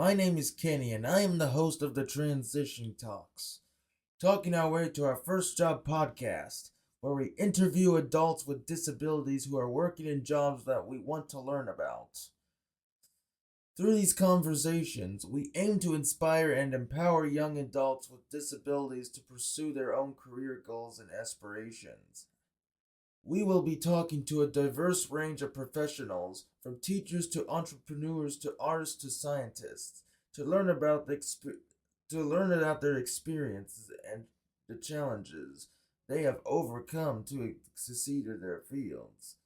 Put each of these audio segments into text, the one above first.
My name is Kenny, and I am the host of the Transition Talks, talking our way to our first job podcast, where we interview adults with disabilities who are working in jobs that we want to learn about. Through these conversations, we aim to inspire and empower young adults with disabilities to pursue their own career goals and aspirations. We will be talking to a diverse range of professionals, from teachers to entrepreneurs to artists to scientists, to learn about their experiences and the challenges they have overcome to succeed in their fields.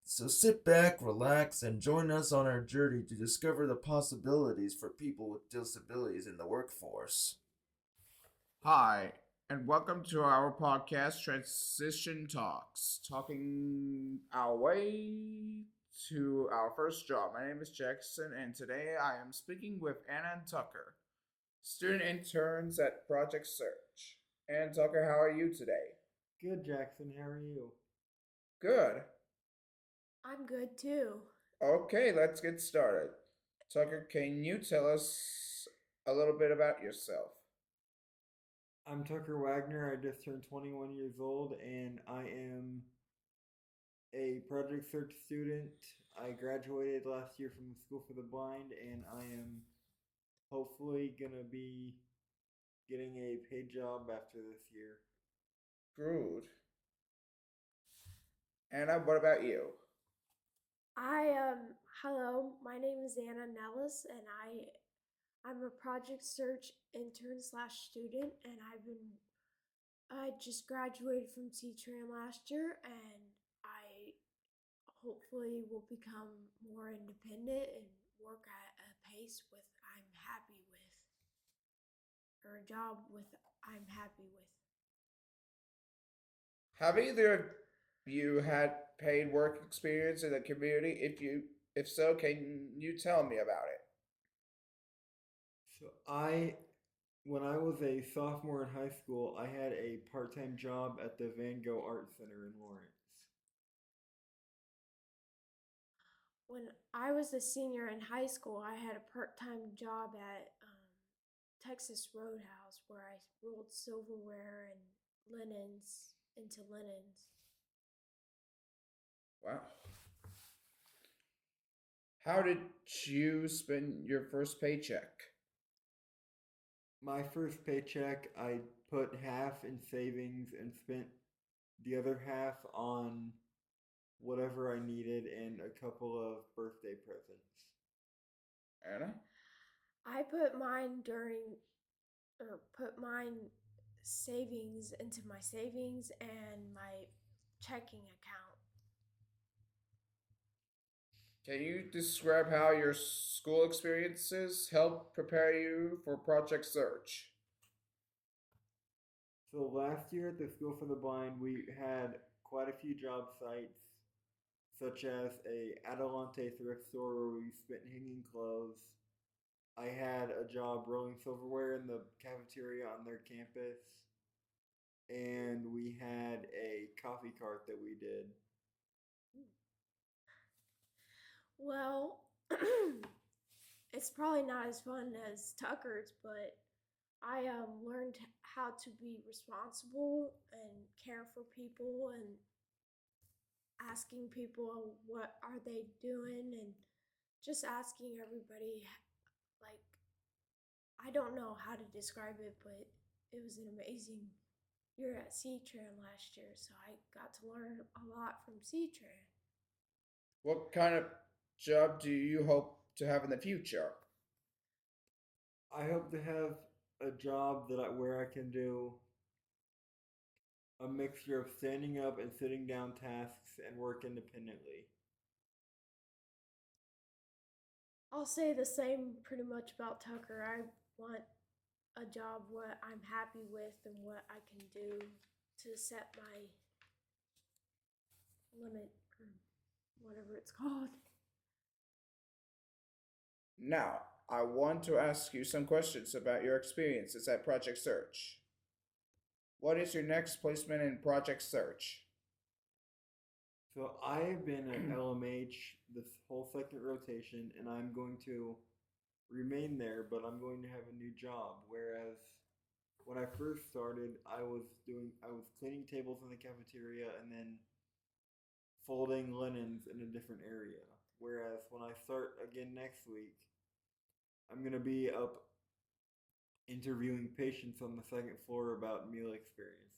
So sit back, relax, and join us on our journey to discover the possibilities for people with disabilities in the workforce. Hi, and welcome to our podcast, Transition Talks, talking our way to our first job. My name is Jackson, and today I am speaking with Anna and Tucker, student interns at Project Search. And Tucker, how are you today? Good, Jackson. How are you? Good. I'm good too. Okay, let's get started. Tucker, can you tell us a little bit about yourself? I'm Tucker Wagner. I just turned 21 years old and I am a Project Search student. I graduated last year from the School for the Blind and I am hopefully going to be getting a paid job after this year. Good. Anna, what about you? Hello, my name is Anna Nellis, and I'm a Project Search intern slash student, and I just graduated from C-Tran last year, and I hopefully will become more independent and work at a pace with I'm happy with, or a job with I'm happy with. Have either of you had paid work experience in the community? If so, can you tell me about it? When I was a sophomore in high school, I had a part-time job at the Van Gogh Art Center in Lawrence. When I was a senior in high school, I had a part-time job at Texas Roadhouse where I rolled silverware and linens into linens. Wow. How did you spend your first paycheck? My first paycheck, I put half in savings and spent the other half on whatever I needed and a couple of birthday presents. Anna? I put mine put mine savings into my savings and my checking account. Can you describe how your school experiences helped prepare you for Project Search? So last year at the School for the Blind, we had quite a few job sites, such as a Adelante thrift store where we spent hanging clothes. I had a job rolling silverware in the cafeteria on their campus, and we had a coffee cart that we did. Well, it's probably not as fun as Tucker's, but I learned how to be responsible and care for people and asking people what are they doing and just asking everybody like I don't know how to describe it, but it was an amazing year at C-Tran last year, so I got to learn a lot from C-Tran. What kind of job do you hope to have in the future? I hope to have a job where I can do a mixture of standing up and sitting down tasks and work independently. I'll say the same pretty much about Tucker. I want a job what I'm happy with and what I can do to set my limit or whatever it's called. Now, I want to ask you some questions about your experiences at Project Search. What is your next placement in Project Search? So I have been at LMH this whole second rotation, and I'm going to remain there, but I'm going to have a new job. Whereas when I first started, I was cleaning tables in the cafeteria and then folding linens in a different area. Whereas when I start again next week, I'm gonna be up interviewing patients on the second floor about meal experiences.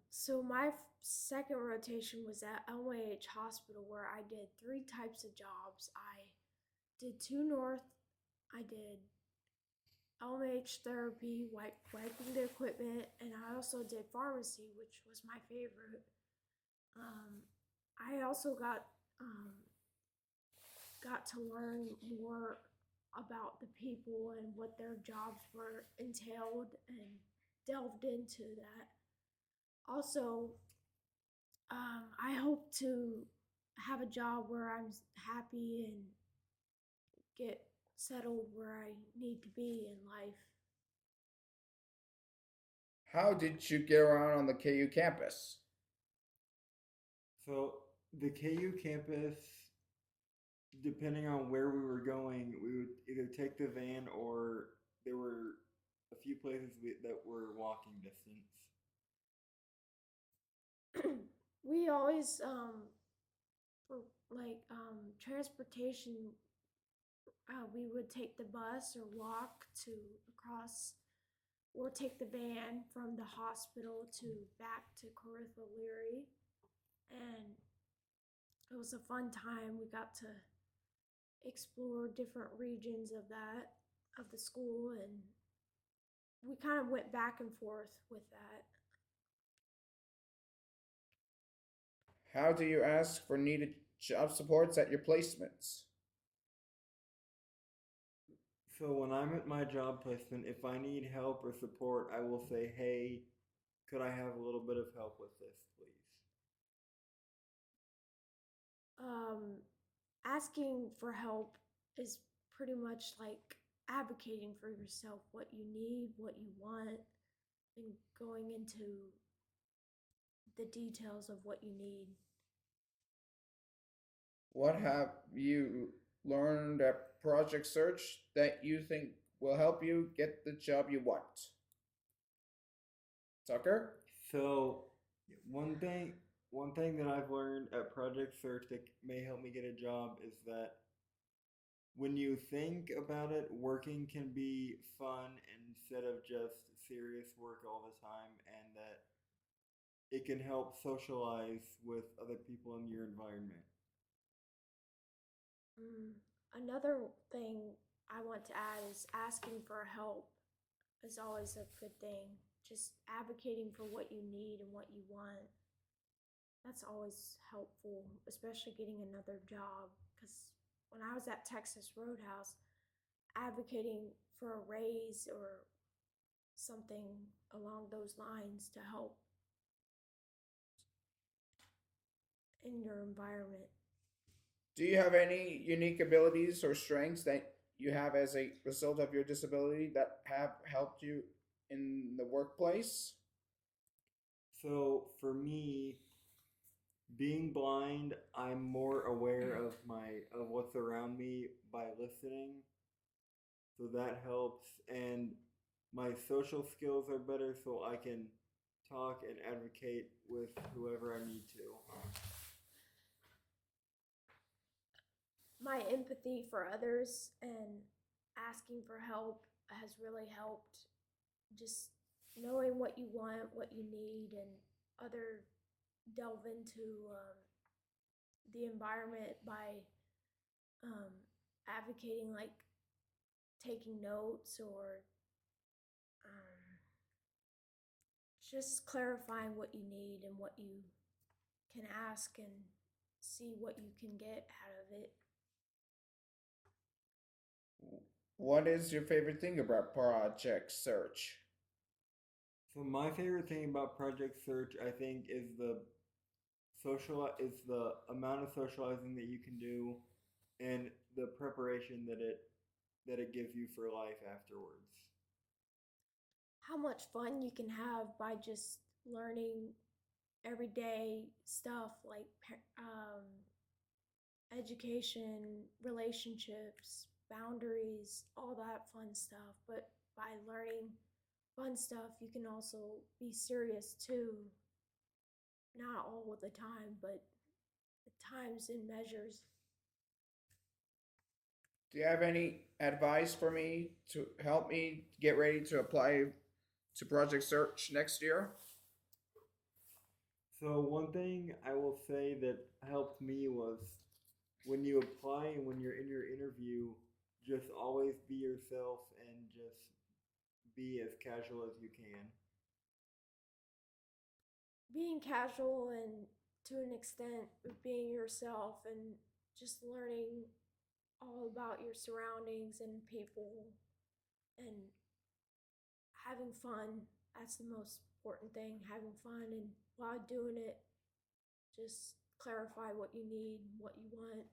So my second rotation was at LYH Hospital where I did three types of jobs. I did two north, I did LMH therapy, wiping the equipment, and I also did pharmacy, which was my favorite. I also got to learn more about the people and what their jobs were entailed and delved into that. Also, I hope to have a job where I'm happy and get settled where I need to be in life. How did you get around on the KU campus? So the KU campus, depending on where we were going, we would either take the van or there were a few places that were walking distance. We always for transportation, we would take the bus or walk to across, or take the van from the hospital to back to Corinth O'Leary, and it was a fun time. We got to explore different regions of the school, and we kind of went back and forth with that. How do you ask for needed job supports at your placements? So when I'm at my job placement, if I need help or support, I will say, "Hey, could I have a little bit of help with this, please?" Um, Asking for help is pretty much like advocating for yourself, what you need, what you want, and going into the details of what you need. What have you learned at Project Search that you think will help you get the job you want? Tucker? So one thing one thing that I've learned at Project Search that may help me get a job is that when you think about it, working can be fun instead of just serious work all the time, and that it can help socialize with other people in your environment. Mm. Another thing I want to add is asking for help is always a good thing. Just advocating for what you need and what you want. That's always helpful, especially getting another job. Because when I was at Texas Roadhouse, advocating for a raise or something along those lines to help in your environment. Do you have any unique abilities or strengths that you have as a result of your disability that have helped you in the workplace? So for me, being blind, I'm more aware of what's around me by listening. So that helps, and my social skills are better so I can talk and advocate with whoever I need to. My empathy for others and asking for help has really helped. Just knowing what you want, what you need, and other delve into the environment by um, advocating, like taking notes or um, just clarifying what you need and what you can ask and see what you can get out of it. What is your favorite thing about Project Search? So my favorite thing about Project Search, I think, is the amount of socializing that you can do, and the preparation that it gives you for life afterwards. How much fun you can have by just learning everyday stuff like education, relationships, boundaries, all that fun stuff. But by learning fun stuff, you can also be serious too. Not all the time, but at times in measures. Do you have any advice for me to help me get ready to apply to Project Search next year? So one thing I will say that helped me was when you apply and when you're in your interview, just always be yourself and just be as casual as you can. Being casual and to an extent being yourself and just learning all about your surroundings and people and having fun. That's the most important thing. Having fun, and while doing it, just clarify what you need, what you want.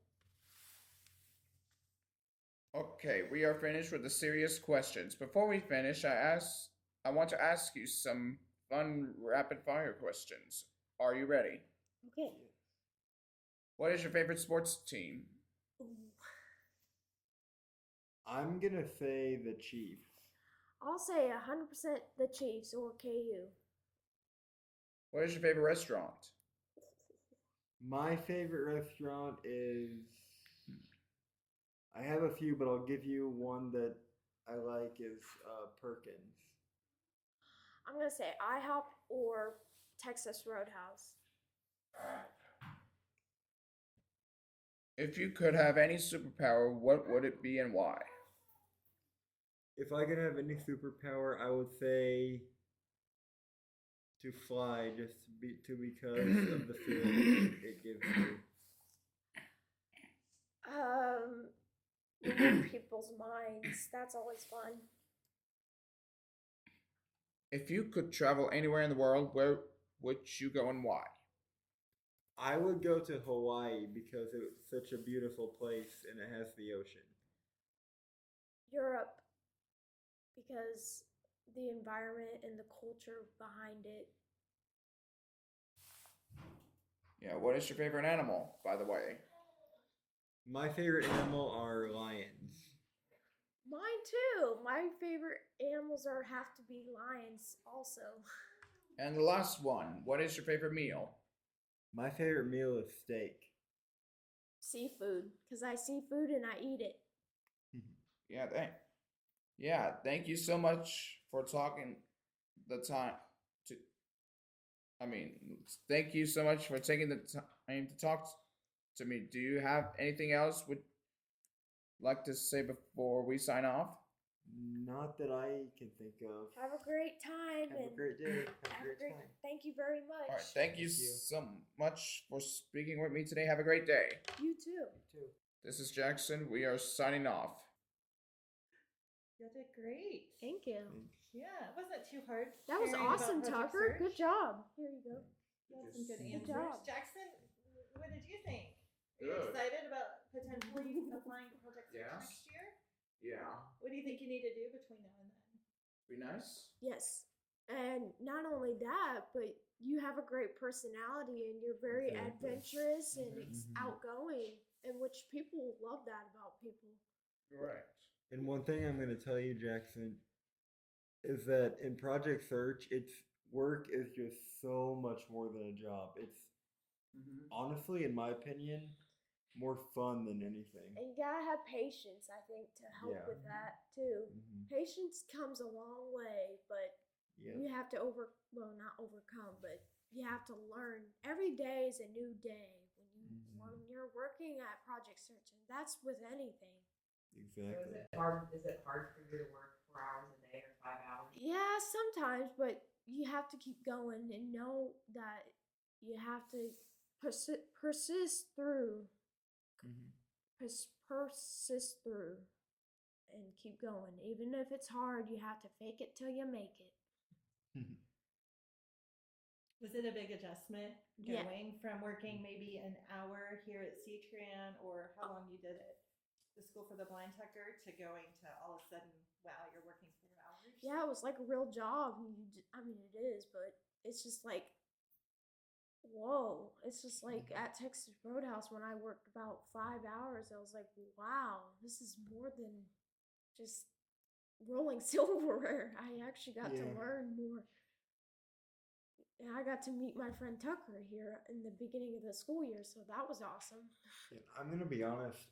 Okay, we are finished with the serious questions. Before we finish, I want to ask you some fun rapid fire questions. Are you ready? Okay. What is your favorite sports team? Ooh. I'm gonna say the Chiefs. I'll say 100% the Chiefs or KU. What is your favorite restaurant? My favorite restaurant is. I have a few, but I'll give you one that I like is Perkins. I'm gonna say IHOP or Texas Roadhouse. If you could have any superpower, what would it be and why? If I could have any superpower, I would say to fly, just because of the feeling it gives you. Reading people's minds. That's always fun. If you could travel anywhere in the world, where would you go and why? I would go to Hawaii because it's such a beautiful place and it has the ocean. Europe, because the environment and the culture behind it. Yeah, what is your favorite animal, by the way? My favorite animal are lions. Mine too. My favorite animals have to be lions also. And the last one, what is your favorite meal? My favorite meal is steak. Seafood, because I see food and I eat it. Thank you so much for talking the time to thank you so much for taking the time to talk to me. Do you have anything else would like to say before we sign off? Not that I can think of. Have a great time. Have a great day. Have a great time. Thank you very much. All right, thank you so much for speaking with me today. Have a great day. You too. This is Jackson. We are signing off. You did great. Thank you. Yeah, it wasn't too hard. That was sharing about awesome, Project Tucker. Search. Good job. Here you go. You had some good Good answers. job. Jackson, what did you think? Are you Good. excited about potentially applying to Project Search Yes. next year? Yeah. What do you think you need to do between now and then? Be nice. Yes. And not only that, but you have a great personality and you're very Exactly. adventurous and Mhm. outgoing, and which people love that about people. You're right. And one thing I'm going to tell you, Jackson, is that in Project Search, its work is just so much more than a job. It's honestly, in my opinion, more fun than anything. And you gotta have patience, I think, to help Yeah. with that too. Mhm. Patience comes a long way, but Yeah. you have to not overcome, but you have to learn. Every day is a new day when you're working at Project Search, and that's with anything. Exactly. Is it hard for you to work 4 hours a day or 5 hours? Yeah, sometimes, but you have to keep going and know that you have to persist through, Mhm. persist through, and keep going. Even if it's hard, you have to fake it till you make it. Was it a big adjustment Yeah. going from working maybe an hour here at CTRAN, or how long you did it, the School for the Blind Tucker, to going to all of a sudden, wow, you're working 4 hours? Yeah, it was like a real job. I mean, it is, but it's just like whoa. It's just like at Texas Roadhouse when I worked about 5 hours, I was like, wow, this is more than just rolling silverware. I actually got to Yeah. learn more. And I got to meet my friend Tucker here in the beginning of the school year, so that was awesome. And I'm gonna be honest.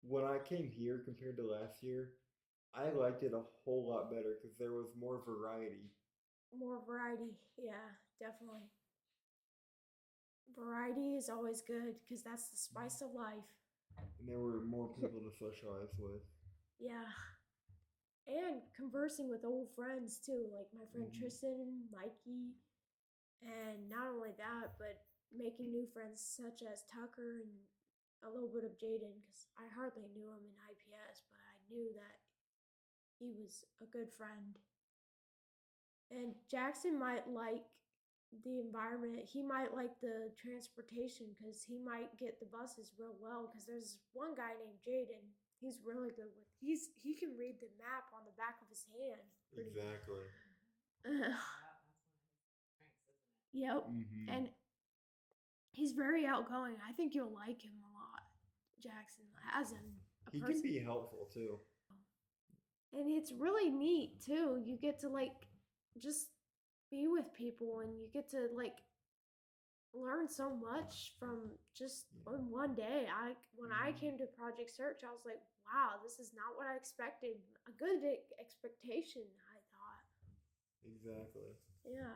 When I came here compared to last year, I liked it a whole lot better because there was more variety. More variety, yeah, definitely. Variety is always good because that's the spice of life. And there were more people to socialize with. Yeah. And conversing with old friends too, like my friend Mhm. Tristan, Mikey, and not only that, but making new friends such as Tucker and a little bit of Jaden because I hardly knew him in IPS, but I knew that he was a good friend. And Jackson might like the environment. He might like the transportation because he might get the buses real well. Because there's one guy named Jaden. He's really good with. He can read the map on the back of his hand. Exactly. Yep. Mm-hmm. And he's very outgoing. I think you'll like him a lot. Jackson as a He person. can be helpful too. And it's really neat too. You get to like just be with people and you get to like learn so much from just in one day. When I came to Project Search, I was like, wow, this is not what I expected. A good expectation, I thought. Exactly. Yeah.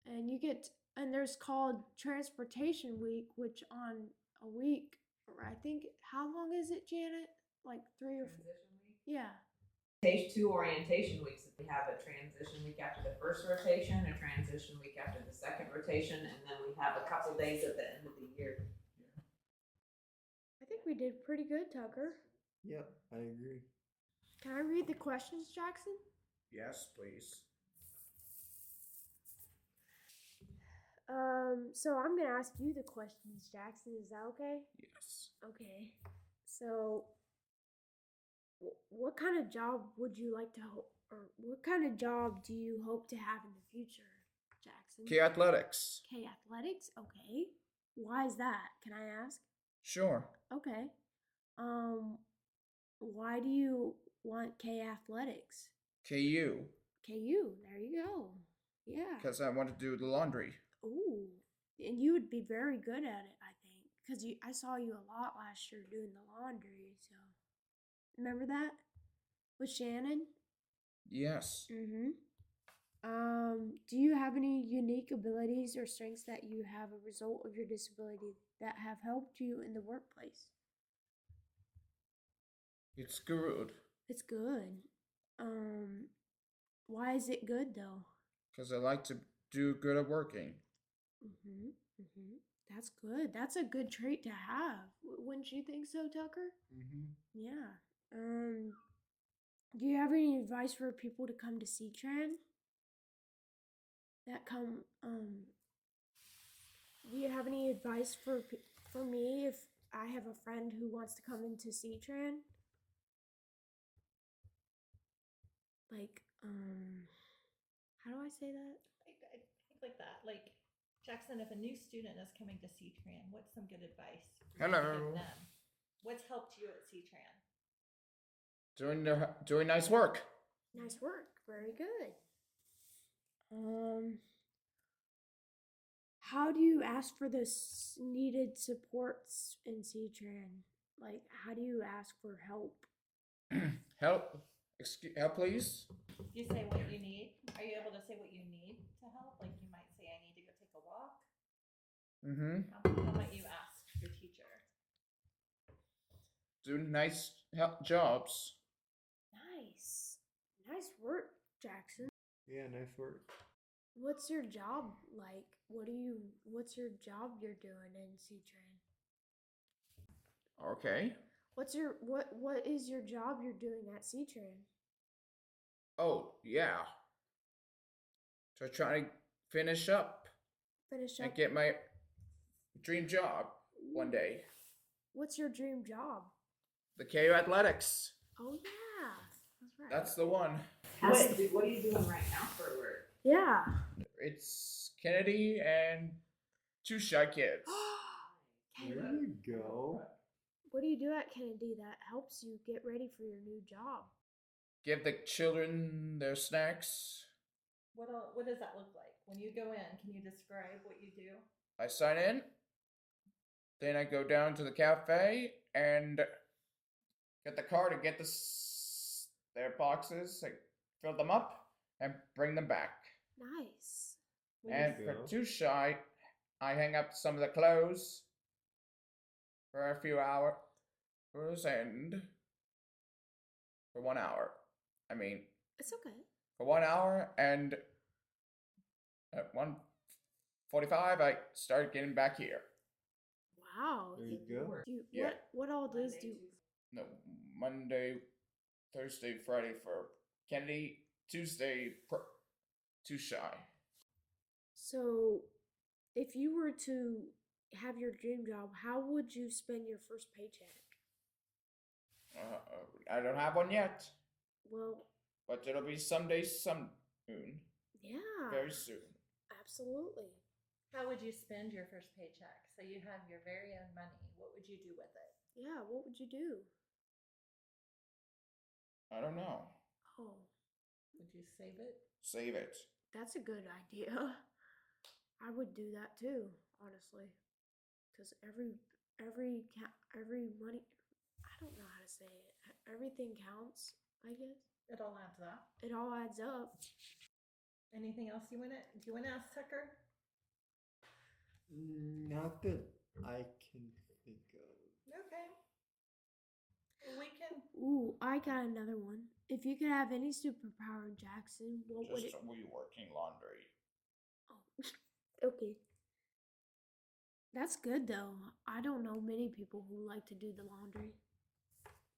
And you get and there's called Transportation Week, which on a week, or I think how long is it, Janet? Like 3 or 4. Transition week. Yeah. Stage 2 orientation weeks. We have a transition week after the first rotation, a transition week after the second rotation, and then we have a couple days at the end of the year. I think we did pretty good, Tucker. Yep, I agree. Can I read the questions, Jackson? Yes, please. So I'm gonna ask you the questions, Jackson. Is that okay? Yes. Okay. So, what kind of job would you like to or what kind of job do you hope to have in the future, Jackson? K Athletics. K Athletics. Okay. Why is that? Can I ask? Sure. Okay. Why do you want K Athletics? KU. KU. There you go. Yeah. Because I want to do the laundry. Ooh, and you would be very good at it, I think, because I saw you a lot last year doing the laundry. So, remember that with Shannon? Yes. Mm-hmm. Do you have any unique abilities or strengths that you have a result of your disability that have helped you in the workplace? It's good. It's good. Why is it good though? Because I like to do good at working. Mm-hmm. Mm-hmm. That's good. That's a good trait to have. Wouldn't you think so, Tucker? Mm-hmm. Yeah. Do you have any advice for people to come to CTRAN? Do you have any advice for me if I have a friend who wants to come into CTRAN? Like, how do I say that? I think like that. Like, Jackson, if a new student is coming to CTRAN, what's some good advice for you to Hello. give them? What's helped you at CTRAN? Doing nice work. Nice work. Very good. How do you ask for the needed supports in CTRAN? Like, how do you ask for help? Help. Help, please. Do you say what you need? Are you able to say what you need to help? Like, you might say, I need to go take a walk. Mm-hmm. How might you ask your teacher? Do nice jobs. Nice. Nice work, Jackson. Yeah, nice work. What's your job like? What's your job you're doing in CTRAN? Okay. What is your job you're doing at CTRAN? Oh, yeah. So try to finish up Finish up. and get my dream job one day. What's your dream job? The KU Athletics. Oh yeah, that's right. That's the one. What are you doing right now for work? Yeah. It's Kennedy and 2 shy kids. There Kennedy, you go. what do you do at Kennedy that helps you get ready for your new job? Give the children their snacks. What does that look like? When you go in, can you describe what you do? I sign in. Then I go down to the cafe and get the car to get their boxes, like, fill them up, and bring them back. Nice. When you And you for go. 2 shy, I hang up some of the clothes for a few hours and for 1 hour. I mean, It's okay. for 1 hour, and at 1:45 I start getting back here. Wow. There you go. Do you, Yeah. what all days do you? No, Monday, Thursday, Friday for Kennedy, Tuesday, 2 shy. So, if you were to have your dream job, how would you spend your first paycheck? I don't have one yet, Well, but it'll be someday, soon. yeah. Very soon. Absolutely. How would you spend your first paycheck? So you have your very own money. What would you do with it? Yeah, what would you do? I don't know. Oh, Would you save it? Save it. that's a good idea. I would do that too, honestly. Cuz every money, I don't know how to say it. Everything counts, I guess. It all adds up. It all adds up. Anything else do you want to ask Tucker? Not that I can think of. Okay. We can. Ooh, I got another one. If you could have any superpower, Jackson, what would it? Just reworking laundry. Oh, okay. That's good though. I don't know many people who like to do the laundry.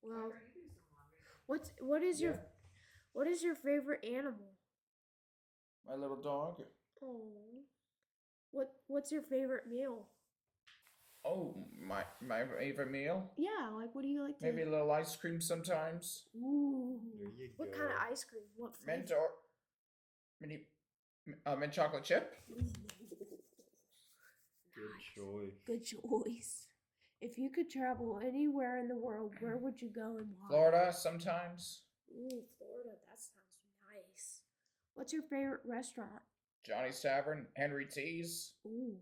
Well, Tucker, you do some laundry. what is your favorite animal? My little dog. Oh, what's your favorite meal? Oh, my favorite meal. Yeah, like what do you like to? Maybe a little ice cream sometimes. Ooh. There you What go. kind of ice cream? What flavor? Mint or mint chocolate chip. Good Nice. choice. Good choice. If you could travel anywhere in the world, where would you go and why? Florida sometimes. Ooh, Florida. That sounds nice. What's your favorite restaurant? Johnny's Tavern, Henry T's, Ooh.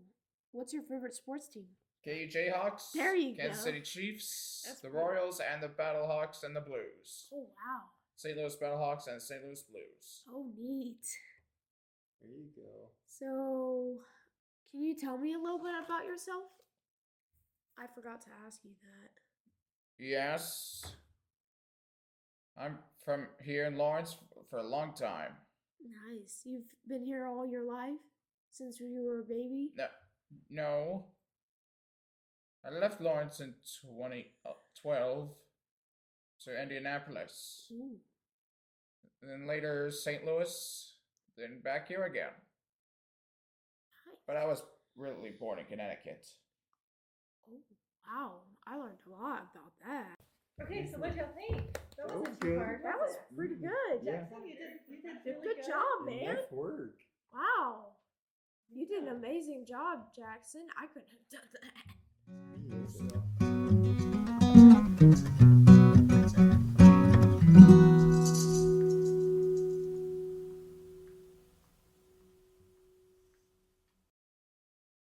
What's your favorite sports team? KU Jayhawks, There you Kansas go. City Chiefs, That's the cool. Royals, and the Battlehawks and the Blues. Oh, wow. St. Louis Battlehawks and St. Louis Blues. Oh, neat. There you go. So, can you tell me a little bit about yourself? I forgot to ask you that. Yes. I'm from here in Lawrence for a long time. Nice. You've been here all your life? Since you were a baby? No. I left Lawrence in 2012 to Indianapolis. Ooh. Then later St. Louis, then back here again. Nice. But I was really born in Connecticut. Oh, wow. I learned a lot about that. Okay, so what'd y'all think? That That wasn't was too good. hard. That was pretty good. Yeah. Jackson, you did really Good job, man. Nice work. Wow. You did an amazing job, Jackson. I couldn't have done that. Me also.